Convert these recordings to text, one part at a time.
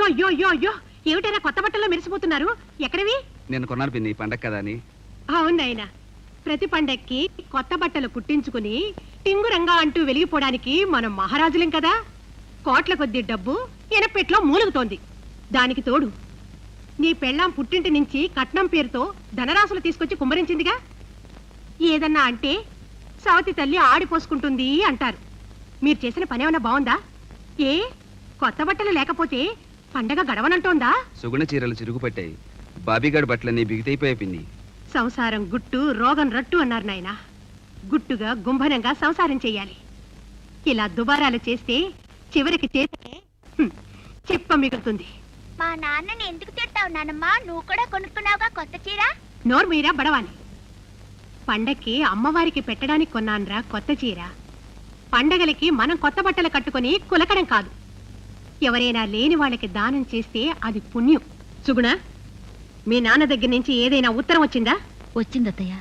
అయ్యో అయ్యో అయ్యో ఏమిటైనా కొత్త బట్టల్లో మెరిసిపోతున్నారు? ఎక్కడవి? నేను కొన్నాను పిన్ని, పండగ కదా అని. అవునైనా ప్రతి పండక్కి కొత్త బట్టలు కుట్టించుకుని టింగురంగా అంటూ వెలిగిపోవడానికి మనం మహారాజులేం కదా. కోట్ల కొద్ది డబ్బు ఎనపెట్లో మూలుగుతోంది. దానికి తోడు నీ పెళ్ళాం పుట్టింటి నుంచి కట్నం పేరుతో ధనరాశులు తీసుకొచ్చి కుమ్మరించిందిగా. ఏదన్నా అంటే సవతి తల్లి ఆడిపోసుకుంటుంది అంటారు. మీరు చేసిన పనేమన్నా బాగుందా? ఏ కొత్త బట్టలు లేకపోతే పండగ గడవనంటోందా? సుగుణ చీరలు చిరుగుపట్టాయి, బాబీగాడి బట్టలన్నీ బిగితైపోయాయి పిన్ని. సంసారం గుట్టు రోగం రట్టు అన్నారు నాయన. గుట్టుగా గుంభనంగా సంసారం చెయ్యాలి. ఇలా దుబారాలు చేస్తే చివరికి చేతికే చిప్ప మిగులుతుంది. మా నాన్నని ఎందుకు తిడతావు నానమ్మా? నువ్వు కూడా కొనుక్కున్నావుగా కొత్త చీర. నోరు మీరా బడవాని. పండక్కి అమ్మవారికి పెట్టడానికి కొన్నాన్రా కొత్త చీర. పండగలకి మనం కొత్త బట్టలు కట్టుకుని కులకడం కాదు. ఎవరైనా లేని వాళ్ళకి దానం చేస్తే అది పుణ్యం. సుగుణ, మీ నాన్న దగ్గర నుంచి ఏదైనా ఉత్తరం వచ్చిందా? వచ్చిందత్తయ్య.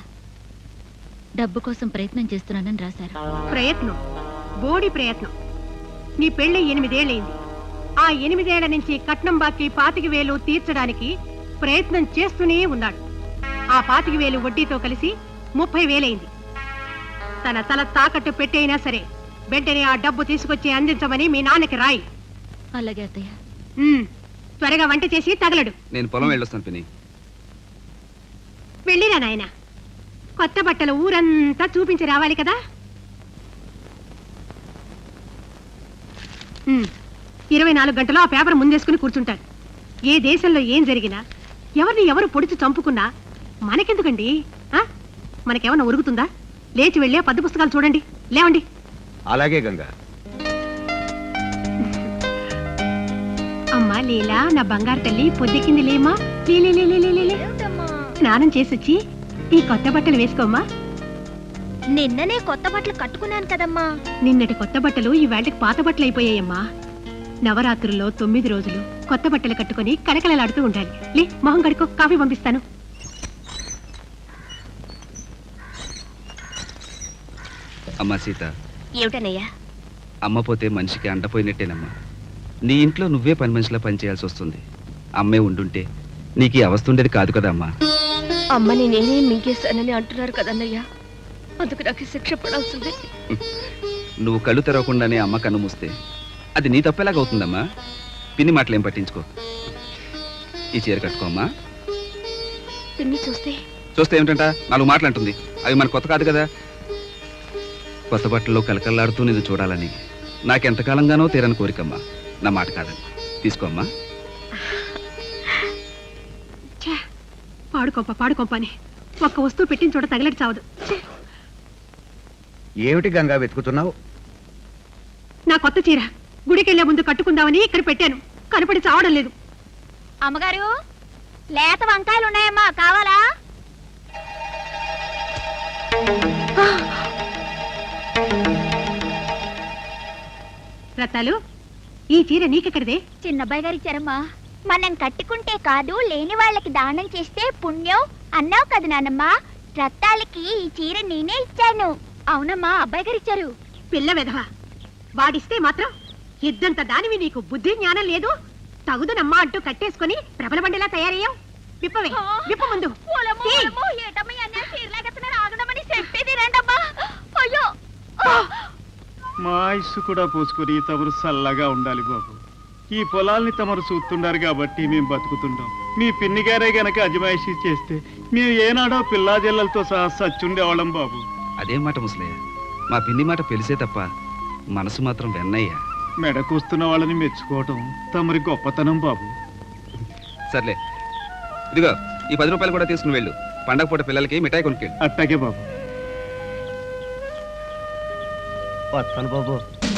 డబ్బు కోసం ప్రయత్నం చేస్తున్నానని రాశారు. ప్రయత్నం? బోడి ప్రయత్నం. నీ పెళ్లి 8 ఏళ్ళైంది. ఆ 8 ఏళ్ల నుంచి కట్నం బాకీ 25,000 తీర్చడానికి ప్రయత్నం చేస్తూనే ఉన్నాడు. ఆ 25,000 వడ్డీతో కలిసి 30,000 అయింది. తన తల తాకట్టు పెట్టైనా సరే వెంటనే ఆ డబ్బు తీసుకొచ్చి అందించమని మీ నాన్నకి రాయి. అలాగే అత్తయ్య. త్వరగా వంట చేసి తగలడు. నేను పొలం వెళ్ళొస్తాను పిన్ని. వెళ్ళిరా నాయన. కొత్త బట్టలు ఊరంతా చూపించి రావాలి కదా. 24 గంటలు ఆ పేపర్ ముందేసుకుని కూర్చుంటారు. ఏ దేశంలో ఏం జరిగినా ఎవరిని ఎవరు పొడిచి చంపుకున్నా మనకెందుకండి? మనకేమన్నా ఉరుగుతుందా? లేచి వెళ్ళి ఆ 10 పుస్తకాలు చూడండి. లేవండి. అలాగే గంగా. అమ్మా లీలా, నా బంగారు తల్లి, పొద్దెక్కింది లేమా. లే స్నానం చేసొచ్చి ఈ కొత్త బట్టలు వేసుకోమ్మా. నిన్ననే కొత్త బట్టలు కట్టుకున్నాను కదమ్మా. నిన్నటి కొత్త బట్టలు ఈ వేళకి పాత బట్టలు అయిపోయాయమ్మా. నవరాత్రుల్లో 9 రోజులు కొత్త బట్టలు కట్టుకుని కళకళలాడుతూ ఉండాలి. లే మొహం కడుకో, కాఫీ పంపిస్తాను. అమ్మా సీత. ఏమిటనయ్యా? అమ్మ పోతే మనిషికి అండపోయినట్టేనమ్మా. నీ ఇంట్లో నువ్వే పని మనిషిలా పనిచేయాల్సి వస్తుంది. అమ్మే ఉండుంటే నీకు ఈ అవస్థ ఉండేది కాదు కదా అమ్మా. అమ్మని నేనే మింగేశానని అంటున్నారు కదన్నయ్యా. అందుకు నాకు శిక్ష పడాల్సిందే. నువ్వు కళ్ళు తెరవకుండానే అమ్మ కన్ను మూస్తే అది నీ తప్పేలాగవుతుందమ్మా. పిన్ని మాటలేం పట్టించుకో. ఈ చీర కట్టుకోమ్మా. పిన్ని చూస్తే ఏమిటంట 4 మాటలు అంటుంది. అవి మన కొత్త కాదు కదా. కొత్త బట్టల్లో కలకల్లాడుతూ నేను చూడాలని నాకెంతకాలంగానో తీరని కోరికమ్మా. నా మాట కాదని తీసుకోమ్మా. పాడుకోపని ఒక్క వస్తువు పెట్టిన చోట తగలటి చావదు. ఏమిటి గంగా వెతుకుతున్నావు? నా కొత్త చీర గుడికెళ్లే ముందు కట్టుకుందామని ఇక్కడ పెట్టాను. కనపడి చావడం లేదు. అమ్మగారు, లేత వంకాయలు ఉన్నాయమ్మా, కావాలా? రత్తాలు, ఈ చీర నీకెక్కడిదే? చిన్నబ్బాయి గారి ఇచ్చారమ్మా. మనం కట్టుకుంటే కాదు, లేని వాళ్ళకి దానం చేస్తే పుణ్యం అన్నావు కదా నానమ్మా. రత్తాలకి ఈ చీర నేనే ఇచ్చాను. అవునమ్మా, అబ్బాయి గారు ఇచ్చారు. పిల్ల వెధవ, వాడిస్తే మాత్రం ఇద్దంత దానివి నీకు బుద్ధి జ్ఞానం లేదు. తగుదనమ్మా అంటూ కట్టేసుకుని ప్రబల బండిలా తయారయ్యావు. విప్పవే, విప్ప ముందు. మా ఇసు కూడా పూసుకుని తమరు చల్లగా ఉండాలి బాబు. ఈ పొలాల్ని తమరు చూస్తుండారు కాబట్టి మేము బతుకుతుంటాం. మీ పిన్ని గారే గనక అజమాయిషీ చేస్తే మేము ఏనాడో పిల్లా జల్లలతో సహా సచ్చుండేవాళ్ళం బాబు. అదే మాట ముసలయ్య. మా పిన్ని మాట పెలిసే తప్ప మనసు మాత్రం వెన్నయ్యా. మెడ కూస్తున్న వాళ్ళని మెచ్చుకోవటం తమరి గొప్పతనం బాబు. సర్లే, ఇదిగో ఈ 10 రూపాయలు కూడా తీసుకుని వెళ్ళు. పండగ పూట పిల్లలకి మిఠాయి కొనుక్కెళ్ళు. అట్టాగే బాబు. వస్తాను బాబు.